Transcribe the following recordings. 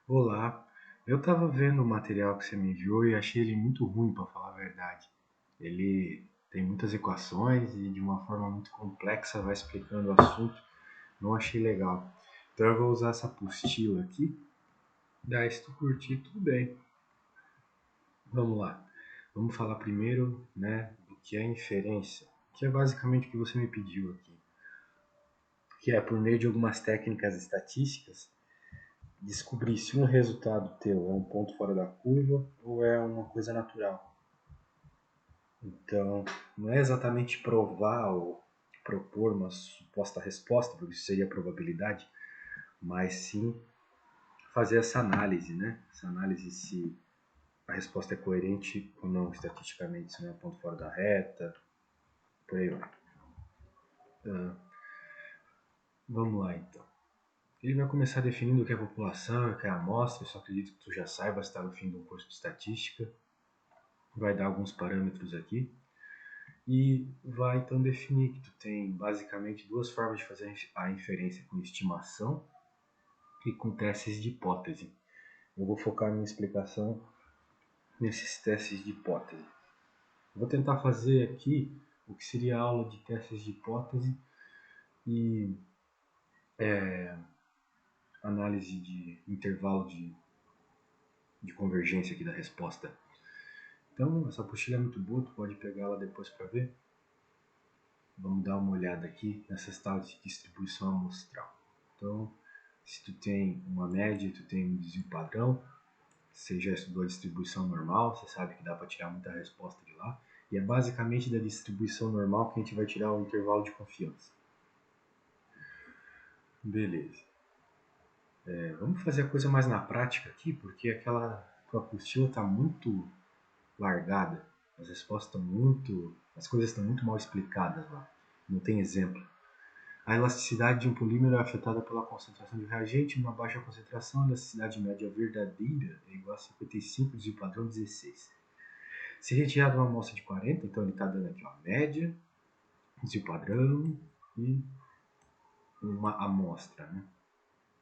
Olá, eu estava vendo o material que você me enviou e achei ele muito ruim, para falar a verdade. Ele tem muitas equações e de uma forma muito complexa vai explicando o assunto. Não achei legal. Então eu vou usar essa apostila aqui. Daí se tu curtir, tudo bem. Vamos lá. Vamos falar primeiro, né, do que é inferência, que é basicamente o que você me pediu aqui, que é por meio de algumas técnicas estatísticas descobrir se um resultado teu é um ponto fora da curva ou é uma coisa natural. Então, não é exatamente provar ou propor uma suposta resposta, porque isso seria probabilidade, mas sim fazer essa análise, né? Essa análise se a resposta é coerente ou não estatisticamente, se não é ponto fora da reta, por aí vai. Vamos lá então. Ele vai começar definindo o que é população, o que é amostra, eu só acredito que tu já saiba, se está no fim de um curso de estatística. Vai dar alguns parâmetros aqui. E vai então definir que tu tem basicamente duas formas de fazer a inferência, com estimação e com testes de hipótese. Eu vou focar minha explicação nesses testes de hipótese. Vou tentar fazer aqui o que seria a aula de testes de hipótese e análise de intervalo de convergência aqui da resposta. Então, essa apostila é muito boa, tu pode pegar ela depois para ver. Vamos dar uma olhada aqui nessas tais de distribuição amostral. Então, se tu tem uma média, tu tem um desvio padrão, você já estudou a distribuição normal, você sabe que dá para tirar muita resposta de lá. E é basicamente da distribuição normal que a gente vai tirar o intervalo de confiança. Beleza. Vamos fazer a coisa mais na prática aqui, porque aquela tua apostila está muito largada. As respostas estão muito... As coisas estão muito mal explicadas lá. Não tem exemplo. A elasticidade de um polímero é afetada pela concentração de reagente. Numa baixa concentração, a elasticidade média verdadeira é igual a 55, desvio padrão 16. Se retirado uma amostra de 40, então ele está dando aqui a média, desvio padrão e uma amostra. Né?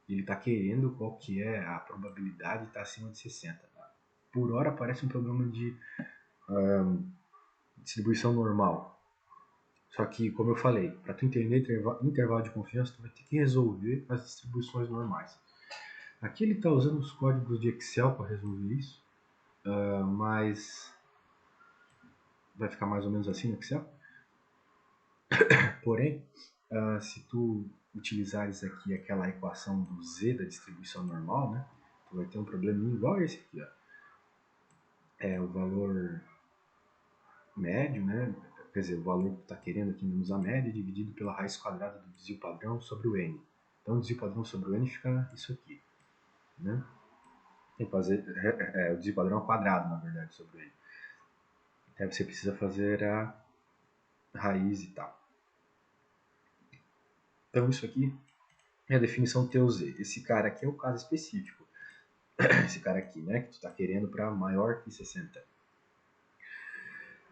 Ele está querendo qual que é a probabilidade de estar acima de 60. Tá? Por hora parece um problema de distribuição normal. Só que, como eu falei, para tu entender intervalo de confiança, tu vai ter que resolver as distribuições normais. Aqui ele está usando os códigos de Excel para resolver isso, mas vai ficar mais ou menos assim no Excel. Porém, se tu utilizares aqui aquela equação do Z da distribuição normal, né, tu vai ter um probleminha igual esse aqui. Ó. É o valor médio, né, quer dizer, o valor que tu está querendo aqui menos a média, dividido pela raiz quadrada do desvio padrão sobre o N. Então, o desvio padrão sobre o N fica isso aqui. Né? Tem que fazer o desvio padrão ao quadrado, na verdade, sobre o N. Aí você precisa fazer a raiz e tal. Então isso aqui é a definição TUZ. Esse cara aqui é o caso específico. Esse cara aqui, né, que tu está querendo para maior que 60.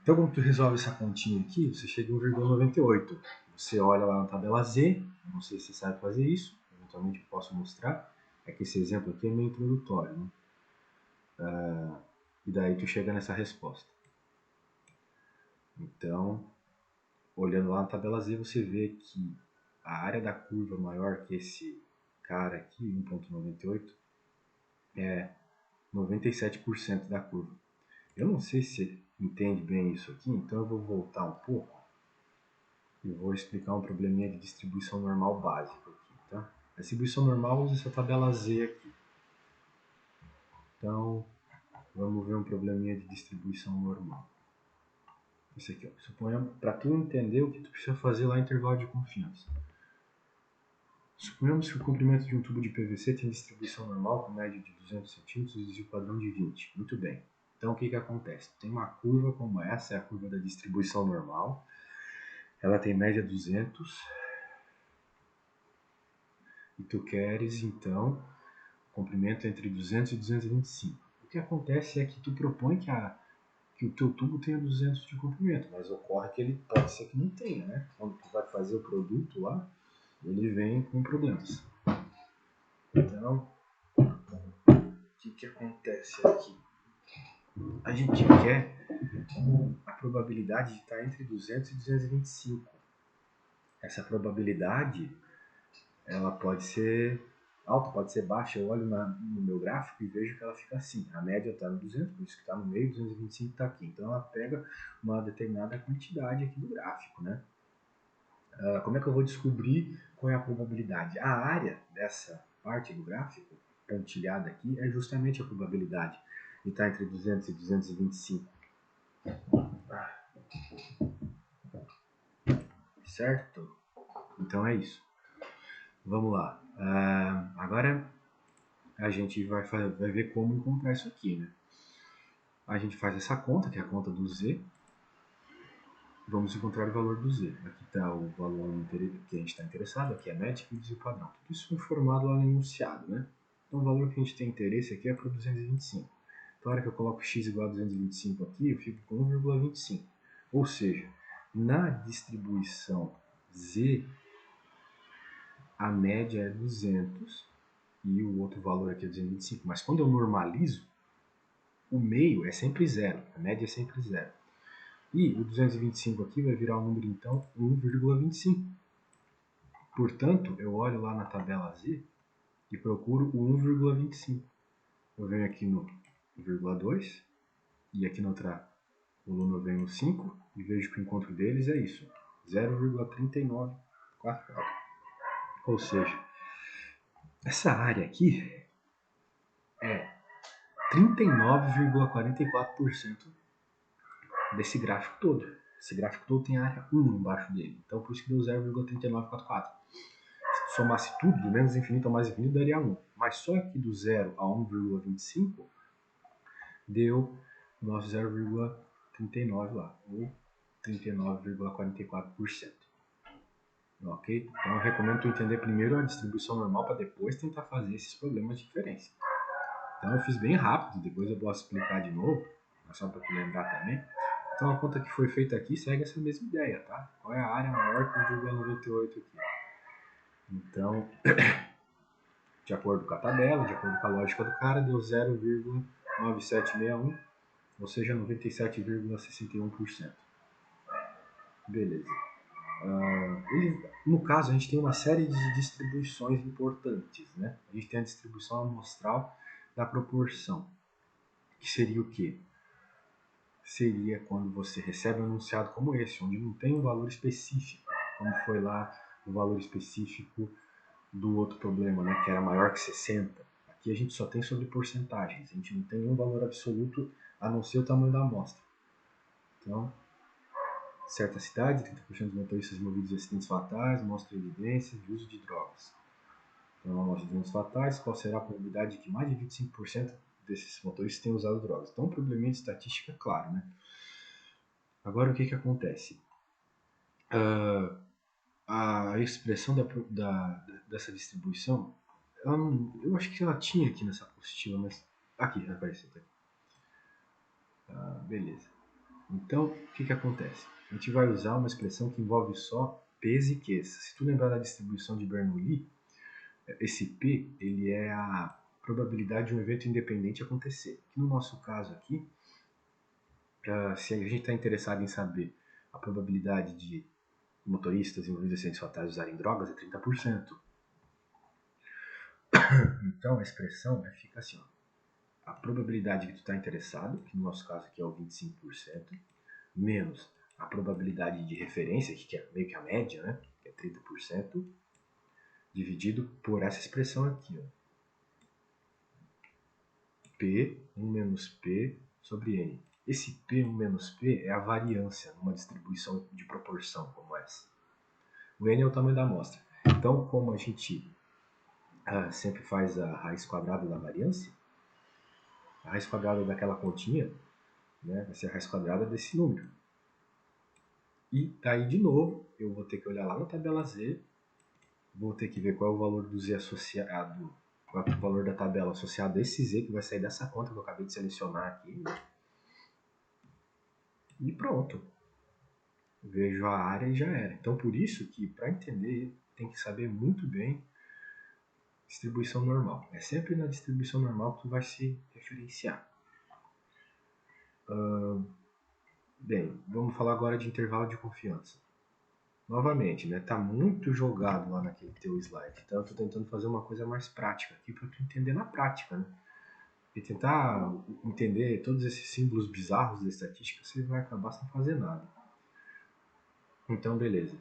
Então como tu resolve essa continha aqui, você chega em 1,98. Você olha lá na tabela Z, não sei se você sabe fazer isso, eventualmente eu posso mostrar. É que esse exemplo aqui é meio introdutório, né? E daí tu chega nessa resposta. Então, olhando lá na tabela Z, você vê que a área da curva maior que esse cara aqui, 1,98, é 97% da curva. Eu não sei se você entende bem isso aqui, então eu vou voltar um pouco e vou explicar um probleminha de distribuição normal básico aqui, tá? A distribuição normal usa essa tabela Z aqui. Então, vamos ver um probleminha de distribuição normal. Esse aqui, ó. Suponhamos, para tu entender o que tu precisa fazer lá em intervalo de confiança. Suponhamos que o comprimento de um tubo de PVC tem distribuição normal com média de 200 cm e desvio padrão de 20. Muito bem. Então o que acontece? Tem uma curva como essa, é a curva da distribuição normal. Ela tem média 200. E tu queres então comprimento entre 200 e 225. O que acontece é que tu propõe que o teu tubo tenha 200 de comprimento, mas ocorre que ele pode ser que não tenha, né? Quando tu vai fazer o produto lá, ele vem com problemas. Então, que acontece aqui? A gente quer a probabilidade de estar entre 200 e 225. Essa probabilidade, ela pode ser alta, pode ser baixa. Eu olho no meu gráfico e vejo que ela fica assim. A média está no 200, por isso que está no meio, 225 está aqui. Então ela pega uma determinada quantidade aqui do gráfico, né? Como é que eu vou descobrir qual é a probabilidade? A área dessa parte do gráfico, pontilhada aqui, é justamente a probabilidade de estar entre 200 e 225. Certo? Então é isso. Vamos lá. Agora a gente vai ver como encontrar isso aqui, né? A gente faz essa conta, que é a conta do Z. Vamos encontrar o valor do Z. Aqui está o valor que a gente está interessado, aqui é a média e o desvio padrão. Tudo isso foi formado lá no enunciado, né? Então o valor que a gente tem interesse aqui é para 225. Então, na hora que eu coloco x igual a 225 aqui, eu fico com 1,25. Ou seja, na distribuição Z, a média é 200 e o outro valor aqui é 225. Mas quando eu normalizo, o meio é sempre zero, a média é sempre zero. E o 225 aqui vai virar o número, então, 1,25. Portanto, eu olho lá na tabela Z e procuro o 1,25. Eu venho aqui no 0,2 e aqui na outra coluna eu venho no 5 e vejo que o encontro deles é isso, 0,394. Ou seja, essa área aqui é 39,44% desse gráfico todo. Esse gráfico todo tem área 1 embaixo dele. Então, por isso que deu 0,3944. Se somasse tudo, do menos infinito ao mais infinito, daria 1. Mas só aqui do 0 a 1,25 deu o nosso 0,39 lá, ou 39,44%. Ok? Então eu recomendo tu entender primeiro a distribuição normal para depois tentar fazer esses problemas de diferença. Então eu fiz bem rápido, depois eu posso explicar de novo, só para tu lembrar também. Então a conta que foi feita aqui segue essa mesma ideia, tá? Qual é a área maior que 1,98 aqui? Então, de acordo com a tabela, de acordo com a lógica do cara, deu 0,9761, ou seja, 97,61%. Beleza. No caso, a gente tem uma série de distribuições importantes, né? A gente tem a distribuição amostral da proporção, que seria o quê? Seria quando você recebe um enunciado como esse, onde não tem um valor específico, como foi lá o valor específico do outro problema, né, que era maior que 60. Aqui a gente só tem sobre porcentagens, a gente não tem nenhum valor absoluto a não ser o tamanho da amostra. Então, certa cidade, 30% dos motoristas envolvidos em acidentes fatais, mostra evidências de uso de drogas. Então, uma amostra de acidentes fatais, qual será a probabilidade de que mais de 25% desses motoristas tenham usado drogas? Então, um probleminha de estatística, claro, né? Agora, o que acontece? A expressão dessa distribuição, eu acho que ela tinha aqui nessa apostila, mas aqui, apareceu. Tá aqui. Beleza. Então, o que acontece? A gente vai usar uma expressão que envolve só P's e Q's. Se tu lembrar da distribuição de Bernoulli, esse P ele é a probabilidade de um evento independente acontecer. No nosso caso aqui, se a gente está interessado em saber a probabilidade de motoristas envolvidos em acidentes fatais usarem drogas, é 30%. Então a expressão fica assim, ó, a probabilidade que tu está interessado, que no nosso caso aqui é o 25%, menos a probabilidade de referência, que é meio que a média, né, que é 30%, dividido por essa expressão aqui, ó, P, 1 menos P sobre N. Esse P, 1 menos P é a variância numa distribuição de proporção como essa. O N é o tamanho da amostra. Então, como a gente sempre faz a raiz quadrada da variância, a raiz quadrada daquela continha, né, vai ser a raiz quadrada desse número. E daí, de novo, eu vou ter que olhar lá na tabela Z, vou ter que ver qual é o valor do Z associado, qual é o valor da tabela associado a esse Z que vai sair dessa conta que eu acabei de selecionar aqui. E pronto. Vejo a área e já era. Então, por isso que, para entender, tem que saber muito bem distribuição normal. É sempre na distribuição normal que tu vai se referenciar. Bem, vamos falar agora de intervalo de confiança. Novamente, né? Tá muito jogado lá naquele teu slide. Então eu tô tentando fazer uma coisa mais prática aqui para tu entender na prática, né? E tentar entender todos esses símbolos bizarros da estatística, você vai acabar sem fazer nada. Então, beleza.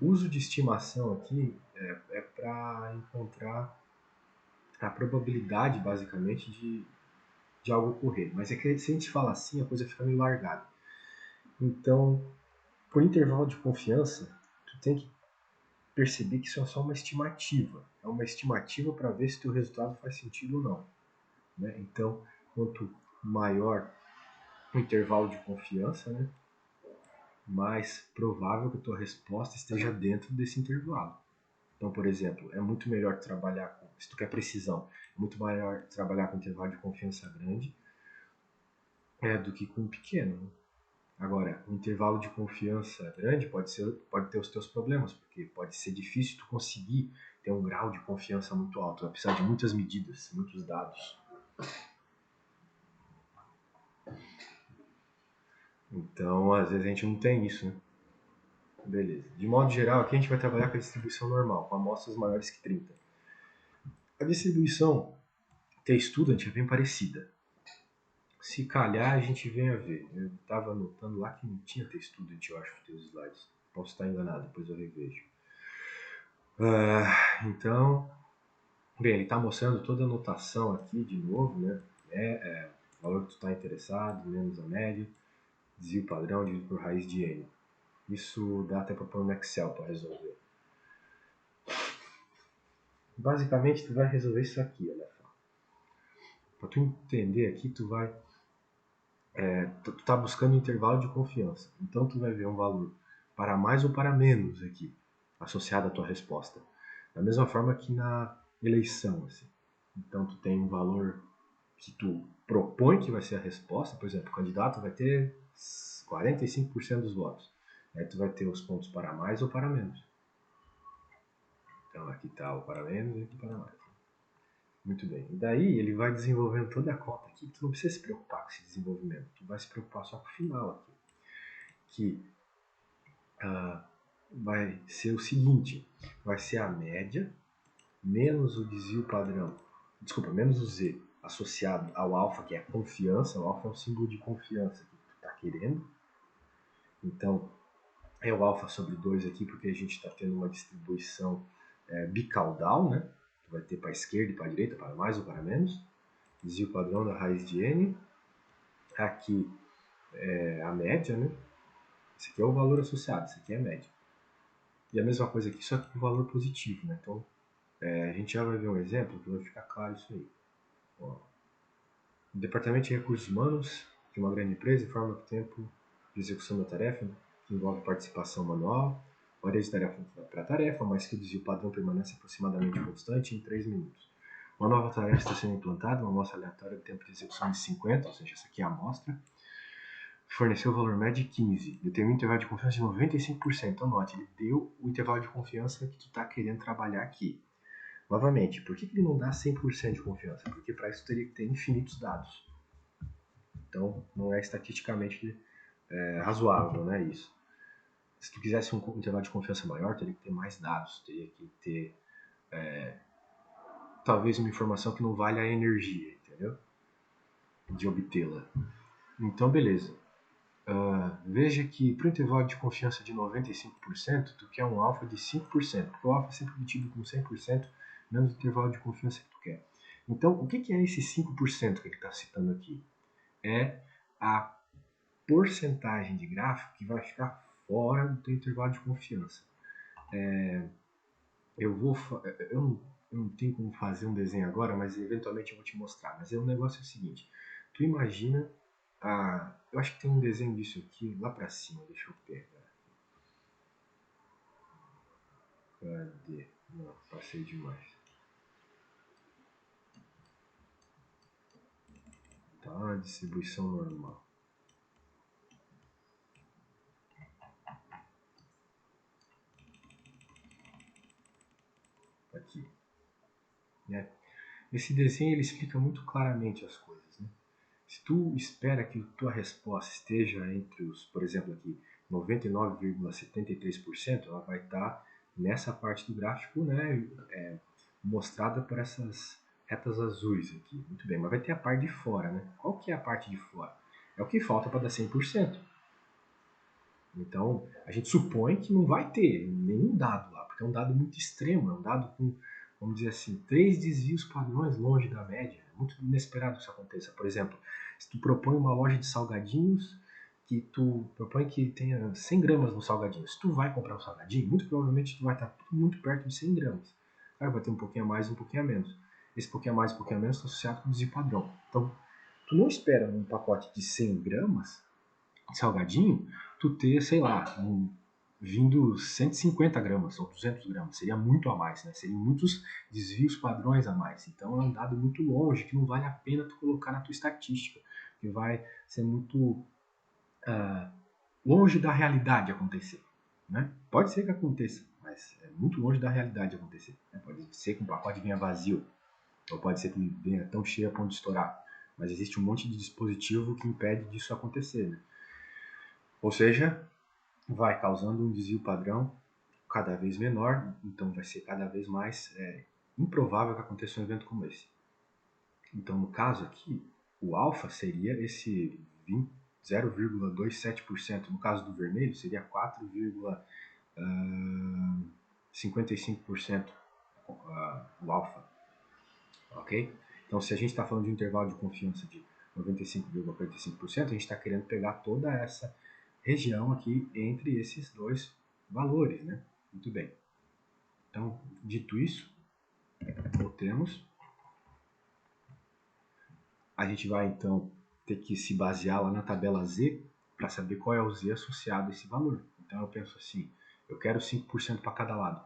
O uso de estimação aqui é para encontrar a probabilidade, basicamente, de algo ocorrer. Mas é que se a gente fala assim, a coisa fica meio largada. Então, por intervalo de confiança, tu tem que perceber que isso é só uma estimativa. É uma estimativa para ver se o teu resultado faz sentido ou não. Né? Então, quanto maior o intervalo de confiança, né, mais provável que a tua resposta esteja dentro desse intervalo. Então, por exemplo, é muito melhor trabalhar com, se tu quer precisão, é muito melhor trabalhar com intervalo de confiança grande do que com pequeno. Né? Agora, o intervalo de confiança grande pode ter os teus problemas, porque pode ser difícil tu conseguir ter um grau de confiança muito alto. Vai precisar de muitas medidas, muitos dados. Então, às vezes a gente não tem isso, né? Beleza. De modo geral, aqui a gente vai trabalhar com a distribuição normal, com amostras maiores que 30. A distribuição t-student é bem parecida. Se calhar a gente vem a ver. Eu estava anotando lá que não tinha t-student, eu acho, nos teus slides. Posso estar enganado, depois eu revejo. Então, bem, ele está mostrando toda a notação aqui de novo, né? O valor que tu está interessado, menos a média, desvio padrão dividido por raiz de n. Isso dá até para pôr no Excel para resolver. Basicamente, tu vai resolver isso aqui, olha só. Para tu entender aqui, tu tá buscando um intervalo de confiança. Então, tu vai ver um valor para mais ou para menos aqui, associado à tua resposta. Da mesma forma que na eleição, assim. Então, tu tem um valor que tu propõe que vai ser a resposta. Por exemplo, o candidato vai ter 45% dos votos. Aí tu vai ter os pontos para mais ou para menos. Então, aqui está o para menos e aqui para mais. Muito bem. E daí ele vai desenvolvendo toda a conta aqui. Tu não precisa se preocupar com esse desenvolvimento. Tu vai se preocupar só com o final aqui. Que vai ser o seguinte. Vai ser a média menos o desvio padrão. Desculpa, menos o Z associado ao alfa, que é a confiança. O alfa é um símbolo de confiança que tu está querendo. Então, é o alfa sobre 2 aqui, porque a gente está tendo uma distribuição bicaudal, né? Tu vai ter para a esquerda e para a direita, para mais ou para menos. Desvio padrão da raiz de n. Aqui é a média, né? Esse aqui é o valor associado, esse aqui é a média. E a mesma coisa aqui, só que com valor positivo, né? Então, a gente já vai ver um exemplo que vai ficar claro isso aí. Ó, o Departamento de Recursos Humanos de uma grande empresa informa que o tempo de execução da tarefa, né, que envolve participação manual, varia de tarefa para tarefa, mas que o desvio padrão permanece aproximadamente constante em 3 minutos. Uma nova tarefa está sendo implantada, uma amostra aleatória de tempo de execução de 50, ou seja, essa aqui é a amostra, forneceu o valor médio de 15, determina o intervalo de confiança de 95%. Então, note, ele deu o intervalo de confiança que tu está querendo trabalhar aqui. Novamente, por que ele não dá 100% de confiança? Porque para isso teria que ter infinitos dados. Então, não é estatisticamente razoável, né, isso. Se tu quisesse um intervalo de confiança maior, teria que ter mais dados, teria que ter talvez uma informação que não vale a energia, entendeu? De obtê-la. Então, beleza. Veja que para o intervalo de confiança de 95%, tu quer um alfa de 5%, porque o alfa é sempre obtido com 100% menos o intervalo de confiança que tu quer. Então, o que é esse 5% que ele está citando aqui? É a porcentagem de gráfico que vai ficar fora do teu intervalo de confiança. Eu não tenho como fazer um desenho agora, mas eventualmente eu vou te mostrar. Mas o negócio é o seguinte: tu imagina, eu acho que tem um desenho disso aqui lá pra cima, deixa eu pegar. Cadê? Não, passei demais. Tá, distribuição normal. aqui, né? Esse desenho ele explica muito claramente as coisas, né? Se tu espera que a tua resposta esteja entre os, por exemplo aqui, 99,73%, ela vai estar nessa parte do gráfico, né, mostrada por essas retas azuis aqui. Muito bem, mas vai ter a parte de fora, né? Qual que é a parte de fora? É o que falta para dar 100%. Então, a gente supõe que não vai ter nenhum dado lá, porque é um dado muito extremo, é um dado com, vamos dizer assim, 3 desvios padrões longe da média. É muito inesperado que isso aconteça. Por exemplo, se tu propõe uma loja de salgadinhos, que tu propõe que tenha 100 gramas no salgadinho. Se tu vai comprar um salgadinho, muito provavelmente tu vai estar muito perto de 100 gramas. Claro, vai ter um pouquinho a mais e um pouquinho a menos. Esse pouquinho a mais e um pouquinho a menos está associado com o desvio padrão. Então, tu não espera num pacote de 100 gramas salgadinho, tu ter, sei lá, vindo 150 gramas ou 200 gramas. Seria muito a mais, né? Seriam muitos desvios padrões a mais. Então é um dado muito longe, que não vale a pena tu colocar na tua estatística, que vai ser muito longe da realidade acontecer. Né? Pode ser que aconteça, mas é muito longe da realidade acontecer. Né? Pode ser que um pacote venha vazio, ou pode ser que venha tão cheio a ponto de estourar. Mas existe um monte de dispositivo que impede disso acontecer. Né? Ou seja, vai causando um desvio padrão cada vez menor, então vai ser cada vez mais improvável que aconteça um evento como esse. Então, no caso aqui, o alfa seria esse 0,27%. No caso do vermelho, seria 4,55% o alfa. Ok? Então, se a gente está falando de um intervalo de confiança de 95,45%, a gente está querendo pegar toda essa região aqui entre esses dois valores, né? Muito bem. Então, dito isso, voltemos. A gente vai, então, ter que se basear lá na tabela Z para saber qual é o Z associado a esse valor. Então, eu penso assim, eu quero 5% para cada lado,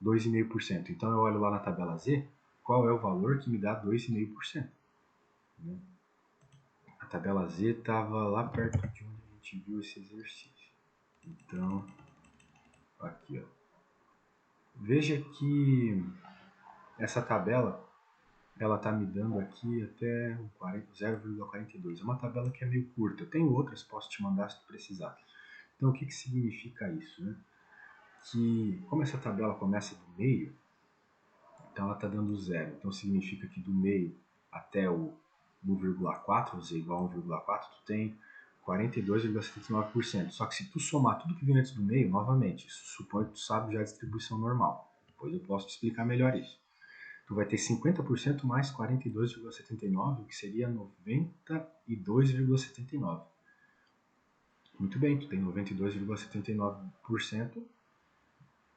2,5%. Então, eu olho lá na tabela Z, qual é o valor que me dá 2,5%. Né? A tabela Z estava lá perto de onde a gente viu esse exercício. Então, aqui, ó. Veja que essa tabela, ela está me dando aqui até 0,42. É uma tabela que é meio curta. Eu tenho outras, posso te mandar se tu precisar. Então, o que significa isso? Né? Que, como essa tabela começa do meio, então ela está dando zero. Então, significa que do meio até o 1,4, z igual a 1,4, tu tem 42,79%. Só que se tu somar tudo que vem antes do meio, novamente, isso supõe que tu sabe já a distribuição normal. Depois eu posso te explicar melhor isso. Tu vai ter 50% mais 42,79, que seria 92,79. Muito bem, tu tem 92,79%,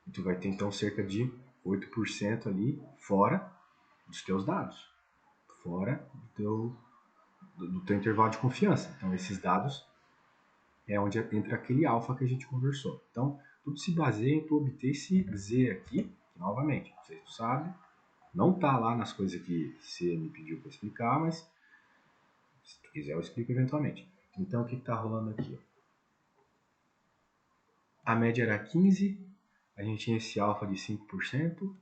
e tu vai ter então cerca de 8% ali fora dos teus dados, fora do teu intervalo de confiança. Então esses dados é onde entra aquele alfa que a gente conversou. Então tudo se baseia em tu obter esse Z aqui, que, novamente, não sei se tu sabe, não tá lá nas coisas que você me pediu para explicar, mas se tu quiser eu explico eventualmente. Então o que está rolando aqui? A média era 15, a gente tinha esse alfa de 5%,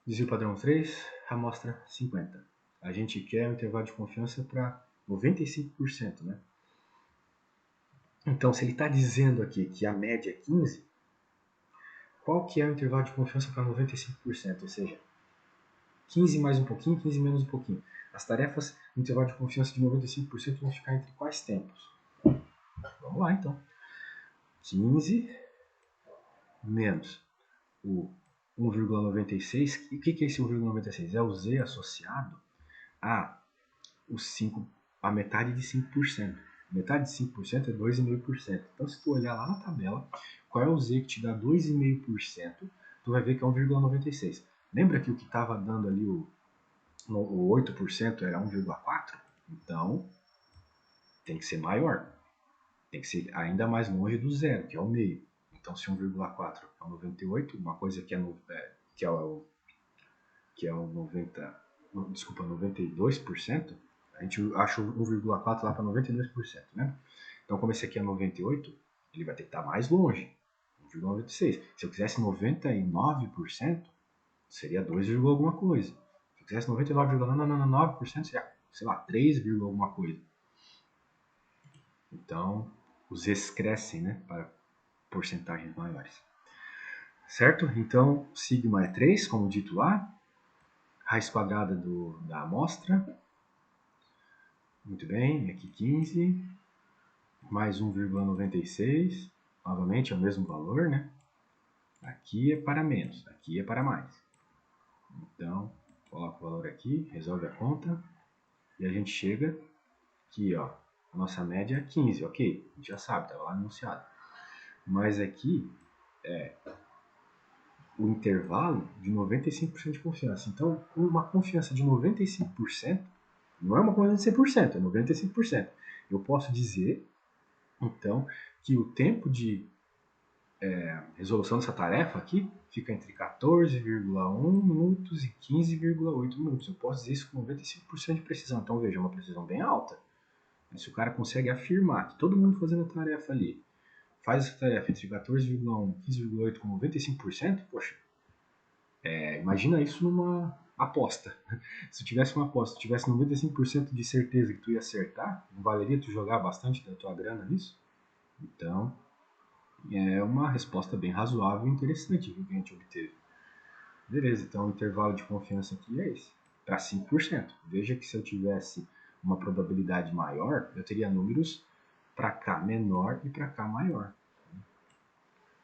desvio padrão 3, amostra 50%. A gente quer um intervalo de confiança para 95%, né? Então, se ele está dizendo aqui que a média é 15, qual que é o intervalo de confiança para 95%? Ou seja, 15 mais um pouquinho, 15 menos um pouquinho. As tarefas no intervalo de confiança de 95% vão ficar entre quais tempos? Vamos lá, então. 15 menos o 1,96. E o que é esse 1,96? É o Z associado a a metade de 5%. Metade de 5% é 2,5%. Então, se tu olhar lá na tabela, qual é o Z que te dá 2,5%, tu vai ver que é 1,96. Lembra que o que estava dando ali o 8% era 1,4%? Então, tem que ser maior. Tem que ser ainda mais longe do zero, que é o meio. Então, se 1,4 é o 98, uma coisa que é o 92%, a gente acha 1,4 lá para 92%, né? Então, como esse aqui é 98, ele vai ter que estar mais longe, 1,96. Se eu quisesse 99%, seria 2, alguma coisa. Se eu quisesse 99,9%, seria, sei lá, 3, alguma coisa. Então, os Z's crescem, né, para porcentagens maiores. Certo? Então, sigma é 3, como dito lá. Raiz quadrada da amostra. Muito bem, aqui 15. Mais 1,96. Novamente é o mesmo valor, né? Aqui é para menos, aqui é para mais. Então, coloca o valor aqui, resolve a conta. E a gente chega aqui, ó. A nossa média é 15, ok. A gente já sabe, estava lá anunciado. Mas aqui é o intervalo de 95% de confiança. Então, uma confiança de 95%, não é uma confiança de 100%, é 95%. Eu posso dizer, então, que o tempo de resolução dessa tarefa aqui fica entre 14,1 minutos e 15,8 minutos. Eu posso dizer isso com 95% de precisão. Então, veja, é uma precisão bem alta. Mas se o cara consegue afirmar que todo mundo fazendo a tarefa ali faz essa tarefa entre 14,1 e 15,8 com 95%, poxa, imagina isso numa aposta. Se tivesse uma aposta, tivesse 95% de certeza que tu ia acertar, não valeria tu jogar bastante da tua grana nisso? Então, é uma resposta bem razoável e interessante que a gente obteve. Beleza, então o intervalo de confiança aqui é esse, para 5%. Veja que se eu tivesse uma probabilidade maior, eu teria números para cá menor e para cá maior.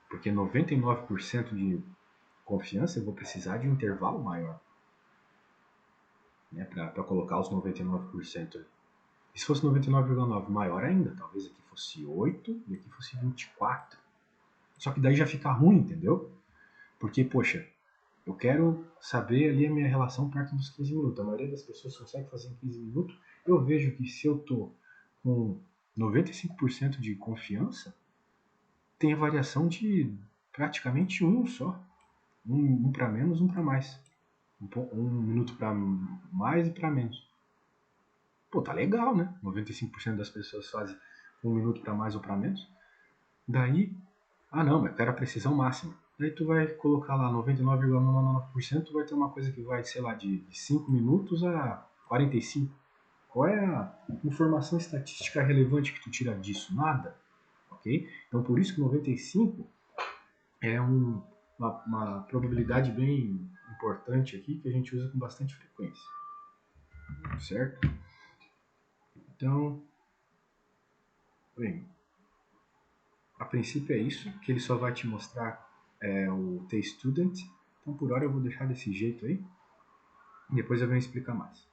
Porque 99% de confiança eu vou precisar de um intervalo maior, né, para colocar os 99% ali. E se fosse 99,9 maior ainda, talvez aqui fosse 8 e aqui fosse 24. Só que daí já fica ruim, entendeu? Porque, poxa, eu quero saber ali a minha relação perto dos 15 minutos. A maioria das pessoas consegue fazer em 15 minutos. Eu vejo que se eu tô com 95% de confiança, tem a variação de praticamente um só. Um para menos, um para mais. Um minuto para mais e para menos. Pô, tá legal, né? 95% das pessoas fazem um minuto para mais ou para menos. Daí, não, mas eu quero a precisão máxima. Daí tu vai colocar lá 99,99%, tu vai ter uma coisa que vai, sei lá, de 5 minutos a 45. Qual é a informação estatística relevante que tu tira disso? Nada. Ok? Então por isso que 95 é uma probabilidade bem importante aqui que a gente usa com bastante frequência. Certo? Então, bem, a princípio é isso, que ele só vai te mostrar o T-Student. Então por hora eu vou deixar desse jeito aí. Depois eu venho explicar mais.